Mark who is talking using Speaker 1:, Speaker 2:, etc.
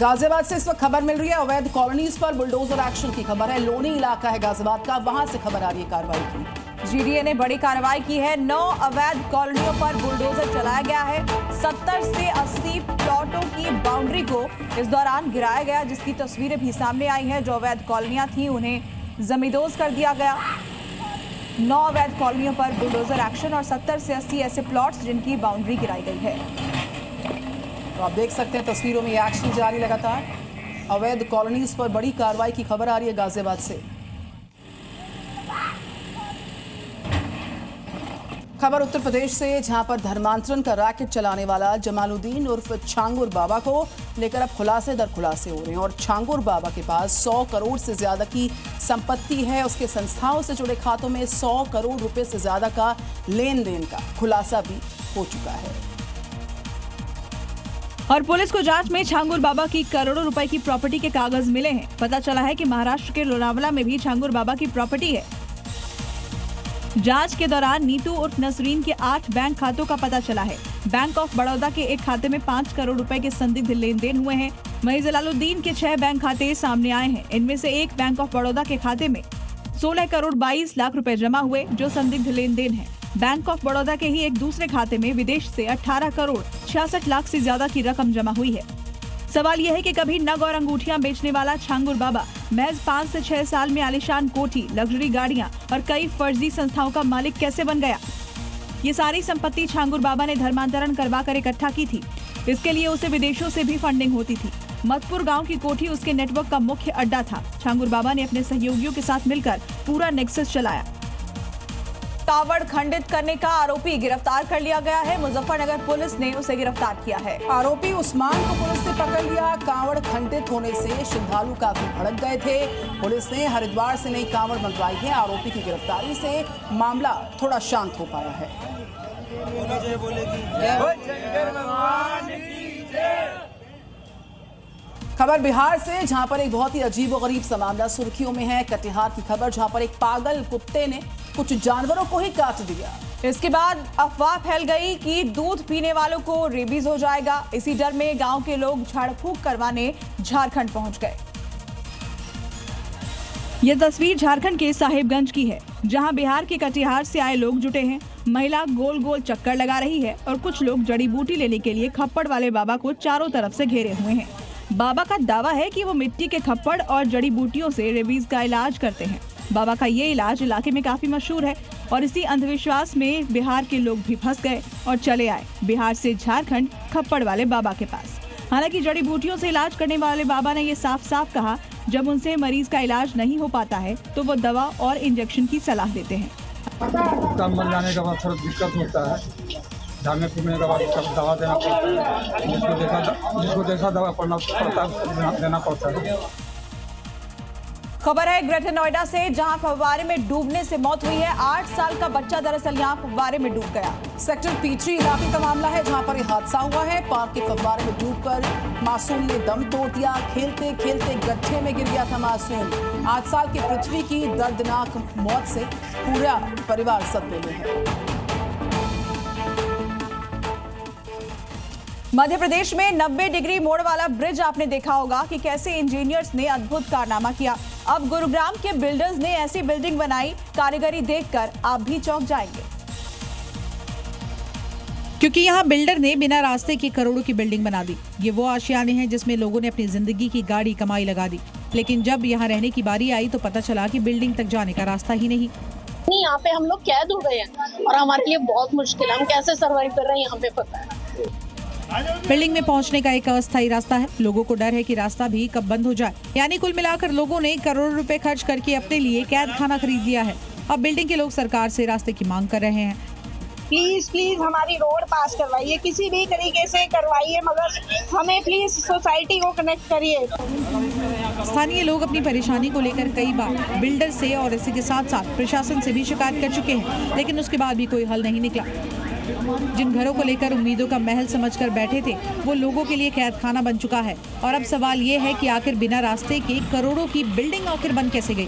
Speaker 1: गाजियाबाद से इस वक्त खबर मिल रही है, अवैध कॉलोनीज पर बुलडोजर एक्शन की खबर है। लोनी इलाका है गाजियाबाद का, वहां से खबर आ रही है कार्रवाई की।
Speaker 2: जीडीए ने बड़ी कार्रवाई की है। 9 अवैध कॉलोनियों पर बुलडोजर चलाया गया है। 70 से 80 प्लॉटों की बाउंड्री को इस दौरान गिराया गया, जिसकी तस्वीरें भी सामने आई हैं। जो अवैध कॉलोनियां थी उन्हें जमींदोज कर दिया गया। 9 अवैध कॉलोनियों पर बुलडोजर एक्शन और 70 से 80 ऐसे प्लॉट्स जिनकी बाउंड्री गिराई गई है।
Speaker 1: तो आप देख सकते हैं तस्वीरों में ये एक्शन जारी लगातार। अवैध कॉलोनीज पर बड़ी कार्रवाई की खबर आ रही है गाजियाबाद से। खबर उत्तर प्रदेश से, जहां पर धर्मांतरण का रैकेट चलाने वाला जमालुद्दीन उर्फ छांगुर बाबा को लेकर अब खुलासे दर खुलासे हो रहे हैं। और छांगुर बाबा के पास 100 करोड़ से ज्यादा की संपत्ति है। उसके संस्थाओं से जुड़े खातों में 100 करोड़ रुपए से ज्यादा का लेन देन का खुलासा भी हो चुका है।
Speaker 2: और पुलिस को जांच में छांगुर बाबा की करोड़ों रुपए की प्रॉपर्टी के कागज मिले हैं। पता चला है कि महाराष्ट्र के लोनावला में भी छांगुर बाबा की प्रॉपर्टी है। जांच के दौरान नीतू उर्फ नसरीन के 8 बैंक खातों का पता चला है। बैंक ऑफ बड़ौदा के एक खाते में 5 करोड़ रुपए के संदिग्ध लेन देन हुए हैं। वहीं जलालुद्दीन के 6 बैंक खाते सामने आए हैं। इनमें से एक बैंक ऑफ बड़ौदा के खाते में 16 करोड़ 22 लाख रुपए जमा हुए, जो संदिग्ध लेन देन है। बैंक ऑफ बड़ौदा के ही एक दूसरे खाते में विदेश से 18 करोड़ 66 लाख से ज्यादा की रकम जमा हुई है। सवाल यह है कि कभी नग और अंगूठियां बेचने वाला छांगुर बाबा महज 5 से 6 साल में आलीशान कोठी, लग्जरी गाड़ियां और कई फर्जी संस्थाओं का मालिक कैसे बन गया। ये सारी संपत्ति छांगुर बाबा ने धर्मांतरण करवा कर इकट्ठा की थी। इसके लिए उसे विदेशों से भी फंडिंग होती थी। मतपुर गांव की कोठी उसके नेटवर्क का मुख्य अड्डा था। छांगुर बाबा ने अपने सहयोगियों के साथ मिलकर पूरा नेक्सस चलाया। कावड़ खंडित करने का आरोपी गिरफ्तार कर लिया गया है। मुजफ्फरनगर पुलिस ने उसे गिरफ्तार किया है।
Speaker 1: आरोपी उस्मान को पुलिस ने पकड़ लिया। कांवड़ खंडित होने से श्रद्धालु काफी भड़क गए थे। पुलिस ने हरिद्वार से नई कांवड़ मंगवाई है। आरोपी की गिरफ्तारी से मामला थोड़ा शांत हो पाया है। खबर बिहार से, जहां पर एक बहुत ही अजीबोगरीब सा मामला सुर्खियों में है। कटिहार की खबर, जहां पर एक पागल कुत्ते ने कुछ जानवरों को ही काट दिया।
Speaker 2: इसके बाद अफवाह फैल गई कि दूध पीने वालों को रेबीज हो जाएगा। इसी डर में गांव के लोग झाड़ फूंक करवाने झारखंड पहुंच गए। यह तस्वीर झारखंड के साहिबगंज की है, जहां बिहार के कटिहार से आए लोग जुटे हैं। महिला गोल गोल चक्कर लगा रही है और कुछ लोग जड़ी बूटी लेने के लिए खप्पड़ वाले बाबा को चारों तरफ से घेरे हुए हैं। बाबा का दावा है कि वो मिट्टी के खप्पड़ और जड़ी बूटियों से रेबीज का इलाज करते हैं। बाबा का ये इलाज इलाके में काफी मशहूर है और इसी अंधविश्वास में बिहार के लोग भी फंस गए और चले आए बिहार से झारखंड खप्पड़ वाले बाबा के पास। हालांकि जड़ी बूटियों से इलाज करने वाले बाबा ने ये साफ साफ कहा, जब उनसे मरीज का इलाज नहीं हो पाता है तो वो दवा और इंजेक्शन की सलाह देते हैं।
Speaker 3: मर जाने के बाद थोड़ा दिक्कत होता है, जाने पीने के बाद दवा देना पड़ता है, जिसको जैसा दवा देना पड़ता है।
Speaker 2: खबर है ग्रेटर नोएडा से, जहां फव्वारे में डूबने से मौत हुई है। 8 साल का बच्चा दरअसल यहां फव्वारे में डूब गया।
Speaker 1: सेक्टर P3 इलाके का मामला है, जहां पर यह हादसा हुआ है। पार्क के फव्वारे में डूबकर मासूम ने दम तोड़ दिया। खेलते खेलते गड्ढे में गिर गया था मासूम। 8 साल की पृथ्वी की दर्दनाक मौत से पूरा परिवार सदमे में है।
Speaker 2: मध्य प्रदेश में 90 डिग्री मोड़ वाला ब्रिज आपने देखा होगा कि कैसे इंजीनियर्स ने अद्भुत कारनामा किया। अब गुरुग्राम के बिल्डर्स ने ऐसी बिल्डिंग बनाई, कारीगरी देखकर आप भी चौंक जाएंगे।
Speaker 4: क्योंकि यहाँ बिल्डर ने बिना रास्ते के करोड़ों की बिल्डिंग बना दी। ये वो आशियाने हैं जिसमें लोगों ने अपनी जिंदगी की गाड़ी कमाई लगा दी। लेकिन जब यहाँ रहने की बारी आई तो पता चला कि बिल्डिंग तक जाने का रास्ता ही नहीं।
Speaker 5: यहाँ पे हम लोग कैद हो गए हैं और हमारे लिए बहुत मुश्किल है। हम कैसे सर्वाइव कर रहे हैं यहाँ पे पता है।
Speaker 4: बिल्डिंग में पहुंचने का एक अस्थायी रास्ता है। लोगों को डर है कि रास्ता भी कब बंद हो जाए। यानी कुल मिलाकर लोगों ने करोड़ों रुपए खर्च करके अपने लिए कैद खाना खरीद लिया है। अब बिल्डिंग के लोग सरकार से रास्ते की मांग कर रहे हैं।
Speaker 6: प्लीज प्लीज हमारी रोड पास करवाइए, किसी भी तरीके से करवाइए, मगर हमें प्लीज सोसाइटी को कनेक्ट करिए।
Speaker 4: स्थानीय लोग अपनी परेशानी को लेकर कई बार बिल्डर से और इसी के साथ साथ प्रशासन से भी शिकायत कर चुके हैं, लेकिन उसके बाद भी कोई हल नहीं निकला। जिन घरों को लेकर उम्मीदों का महल समझकर बैठे थे, वो लोगों के लिए कैद खाना बन चुका है। और अब सवाल ये है कि आखिर बिना रास्ते के करोड़ों की बिल्डिंग आखिर बन कैसे गई।